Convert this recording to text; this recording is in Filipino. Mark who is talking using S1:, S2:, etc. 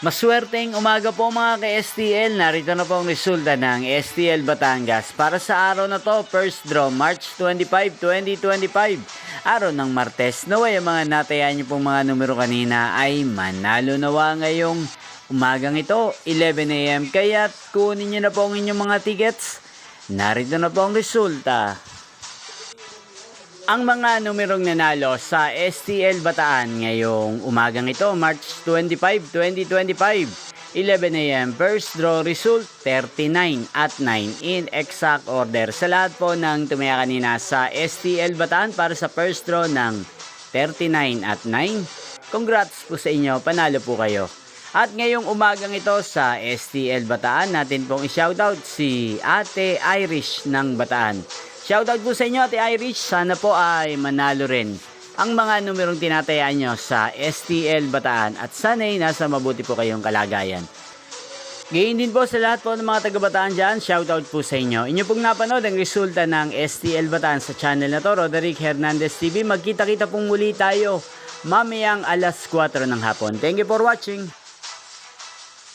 S1: Maswerteng umaga po mga ka-STL. Narito na po ang resulta ng STL Batangas para sa araw na to, first draw March 25, 2025. Araw ng Martes. Naway ang mga natayan niyo pong mga numero kanina ay manalo nawa ngayong umagang ito, 11 AM. Kaya kunin niyo na po ang inyong mga tickets. Narito na po ang resulta. Ang mga numerong nanalo sa STL Bataan ngayong umagang ito, March 25, 2025, 11 AM, first draw result 39 at 9 in exact order. Sa lahat po ng tumaya kanina sa STL Bataan para sa first draw ng 39 at 9, congrats po sa inyo, panalo po kayo. At ngayong umagang ito sa STL Bataan, natin pong i-shoutout si Ate Irish ng Bataan. Shoutout po sa inyo Ate Irish, sana po ay manalo rin ang mga numerong tinatayaan nyo sa STL Bataan at sana'y nasa mabuti po kayong kalagayan. Gayon din po sa lahat po ng mga taga-Bataan dyan, shoutout po sa inyo. Inyo pong napanood ang resulta ng STL Bataan sa channel na to, Roderick Hernandez TV. Magkita-kita pong muli tayo mamayang alas 4 ng hapon. Thank you for watching.